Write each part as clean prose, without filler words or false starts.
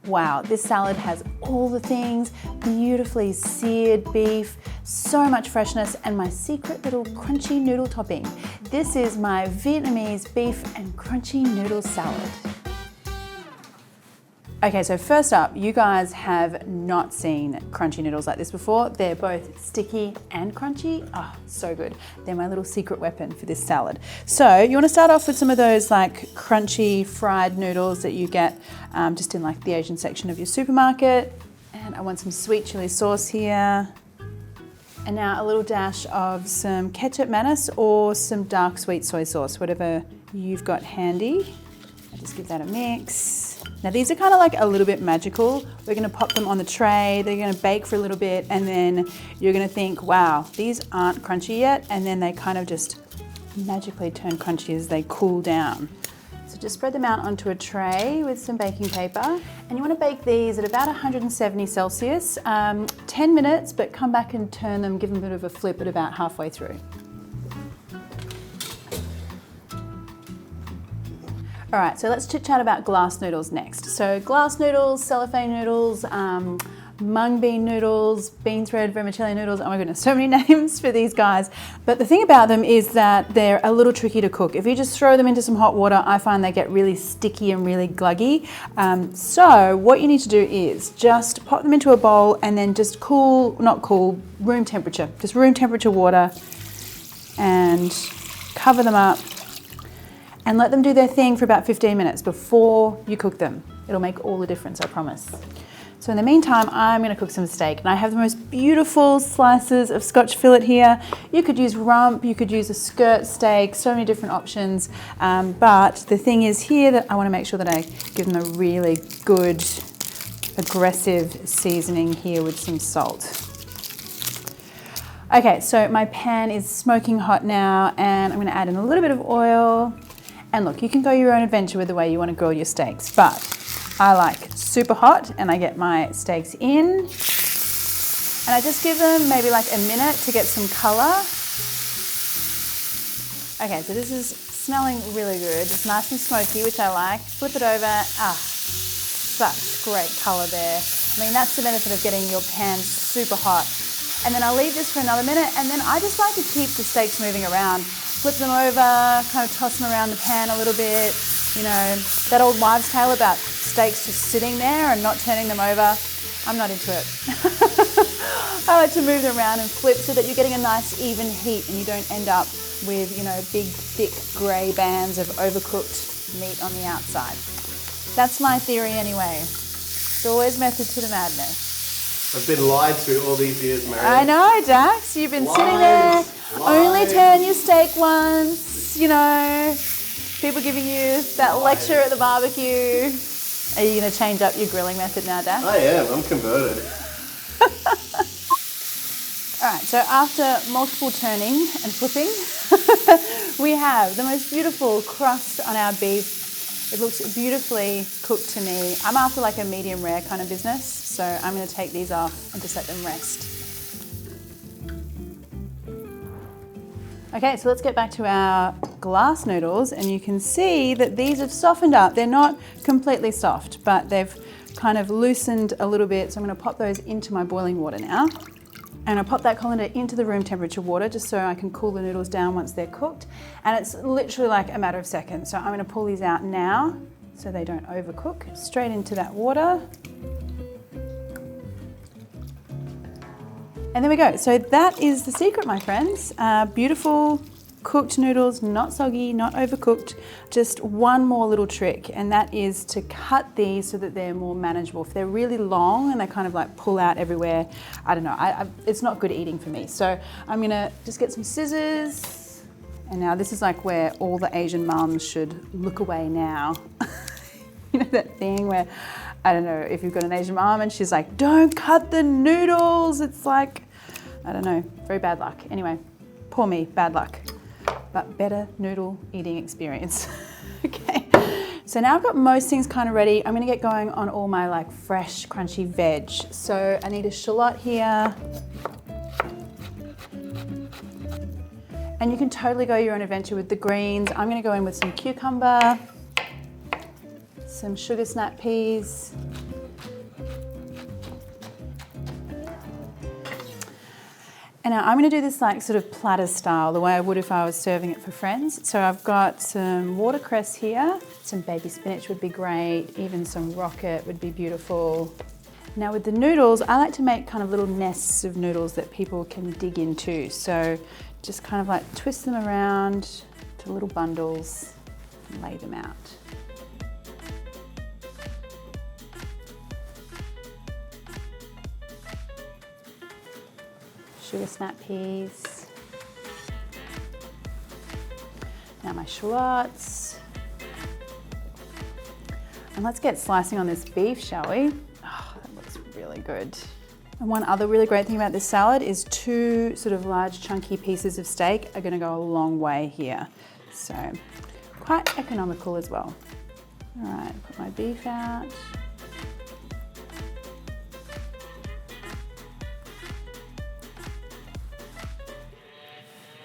Wow, this salad has all the things, beautifully seared beef, so much freshness, and my secret little crunchy noodle topping. This is my Vietnamese beef and crunchy noodle salad. Okay, so first up, you guys have not seen crunchy noodles like this before. They're both sticky and crunchy. Oh, so good. They're my little secret weapon for this salad. So you want to start off with some of those like crunchy fried noodles that you get just in like the Asian section of your supermarket. And I want some sweet chili sauce here. And now a little dash of some ketchup mayonnaise or some dark sweet soy sauce, whatever you've got handy. I'll just give that a mix. Now these are kind of like a little bit magical. We're gonna pop them on the tray, they're gonna bake for a little bit, and then you're gonna think, wow, these aren't crunchy yet, and then they kind of just magically turn crunchy as they cool down. So just spread them out onto a tray with some baking paper, and you wanna bake these at about 170 Celsius, 10 minutes, but come back and turn them, give them a bit of a flip at about halfway through. All right, so let's chit chat about glass noodles next. So glass noodles, cellophane noodles, mung bean noodles, bean thread vermicelli noodles. Oh my goodness, so many names for these guys. But the thing about them is that they're a little tricky to cook. If you just throw them into some hot water, I find they get really sticky and really gluggy. So what you need to do is just pop them into a bowl and then just room temperature, just room temperature water, and cover them up. And let them do their thing for about 15 minutes before you cook them. It'll make all the difference, I promise. So in the meantime, I'm gonna cook some steak, and I have the most beautiful slices of Scotch fillet here. You could use rump, you could use a skirt steak, so many different options. But the thing is here that I wanna make sure that I give them a really good, aggressive seasoning here with some salt. Okay, so my pan is smoking hot now, and I'm gonna add in a little bit of oil. And look, you can go your own adventure with the way you want to grill your steaks, but I like super hot, and I get my steaks in, and I just give them maybe like a minute to get some color. Okay, so this is smelling really good. It's nice and smoky, which I like. Flip it over. Ah, such great color there. I mean, that's the benefit of getting your pan super hot. And then I'll leave this for another minute, and then I just like to keep the steaks moving around. Flip them over, kind of toss them around the pan a little bit. You know, that old wives' tale about steaks just sitting there and not turning them over. I'm not into it. I like to move them around and flip so that you're getting a nice even heat and you don't end up with, you know, big, thick grey bands of overcooked meat on the outside. That's my theory anyway. There's always method to the madness. I've been lied to all these years, Marion. I know, Dax. You've been sitting there. Only turn your steak once, you know. People giving you that lecture at the barbecue. Are you going to change up your grilling method now, Dax? I am. I'm converted. All right, so after multiple turning and flipping, we have the most beautiful crust on our beef. It looks beautifully cooked to me. I'm after like a medium rare kind of business, so I'm going to take these off and just let them rest. Okay, so let's get back to our glass noodles, and you can see that these have softened up. They're not completely soft, but they've kind of loosened a little bit, so I'm going to pop those into my boiling water now. And I'll pop that colander into the room temperature water just so I can cool the noodles down once they're cooked. And it's literally like a matter of seconds. So I'm going to pull these out now so they don't overcook. Straight into that water. And there we go. So that is the secret, my friends. Beautiful cooked noodles, not soggy, not overcooked. Just one more little trick, and that is to cut these so that they're more manageable. If they're really long and they kind of like pull out everywhere, I don't know, it's not good eating for me. So I'm gonna just get some scissors. And now this is like where all the Asian mums should look away now. You know that thing where, I don't know if you've got an Asian mom and she's like, don't cut the noodles. It's like, I don't know, very bad luck. Anyway, poor me, bad luck. But better noodle eating experience. Okay, so now I've got most things kind of ready. I'm gonna get going on all my like fresh, crunchy veg. So I need a shallot here. And you can totally go your own adventure with the greens. I'm gonna go in with some cucumber, some sugar snap peas, And now I'm going to do this like sort of platter style, the way I would if I was serving it for friends. So I've got some watercress here, some baby spinach would be great, even some rocket would be beautiful. Now with the noodles, I like to make kind of little nests of noodles that people can dig into. So just kind of like twist them around to little bundles and lay them out. Sugar snap peas. Now my shallots. And let's get slicing on this beef, shall we? Oh, that looks really good. And one other really great thing about this salad is 2 sort of large chunky pieces of steak are gonna go a long way here. So quite economical as well. All right, put my beef out.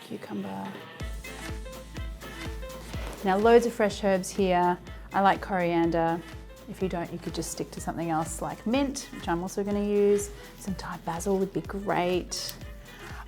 Cucumber. Now loads of fresh herbs here. I like coriander. If you don't, you could just stick to something else like mint, which I'm also going to use. Some Thai basil would be great.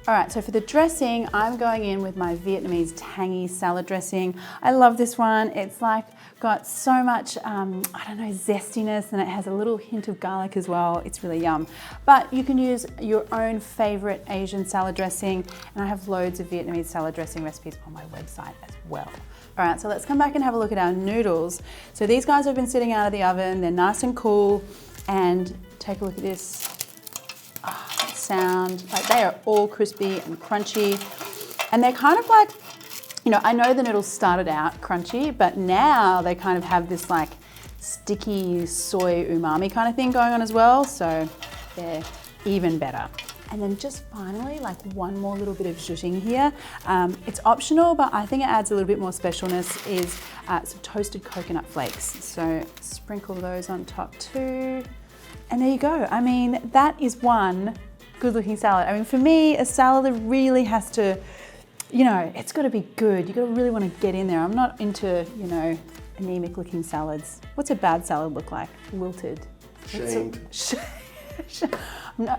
All right, so for the dressing, I'm going in with my Vietnamese tangy salad dressing. I love this one. It's like got so much, I don't know, zestiness, and it has a little hint of garlic as well. It's really yum. But you can use your own favorite Asian salad dressing, and I have loads of Vietnamese salad dressing recipes on my website as well. All right, so let's come back and have a look at our noodles. So these guys have been sitting out of the oven. They're nice and cool, and take a look at this. Oh, that sound, like they are all crispy and crunchy, and they're kind of like, you know, I know the noodles started out crunchy, but now they kind of have this like sticky soy umami kind of thing going on as well, so they're even better. And then just finally, like one more little bit of zhuzhing here. It's optional, but I think it adds a little bit more specialness, is some toasted coconut flakes. So sprinkle those on top too. And there you go. I mean, that is one good looking salad. I mean, for me, a salad really has to, you know, it's got to be good. You got to really want to get in there. I'm not into, you know, anemic looking salads. What's a bad salad look like? Wilted. Shamed. No.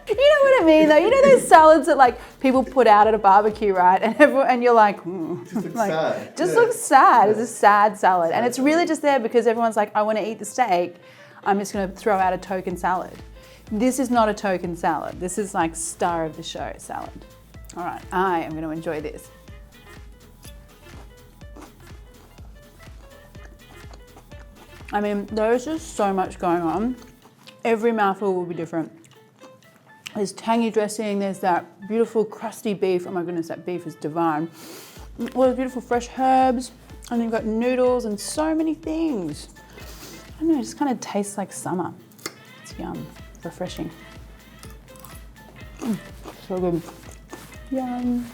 You know what I mean though? You know those salads that like people put out at a barbecue, right? And you're like, Just looks like, sad. just Yeah. looks sad. Yeah. It's a sad salad. And it's really just there because everyone's like, I want to eat the steak. I'm just going to throw out a token salad. This is not a token salad. This is like star of the show salad. All right, I am going to enjoy this. I mean, there's just so much going on. Every mouthful will be different. There's tangy dressing, there's that beautiful crusty beef. Oh my goodness, that beef is divine. All those beautiful fresh herbs, and then you've got noodles and so many things. I don't know, it just kind of tastes like summer. It's yum, refreshing. So good. Yum.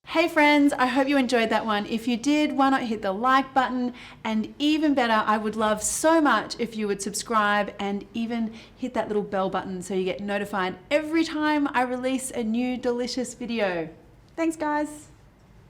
Hey friends, I hope you enjoyed that one. If you did, why not hit the like button? And even better, I would love so much if you would subscribe and even hit that little bell button so you get notified every time I release a new delicious video. Thanks guys.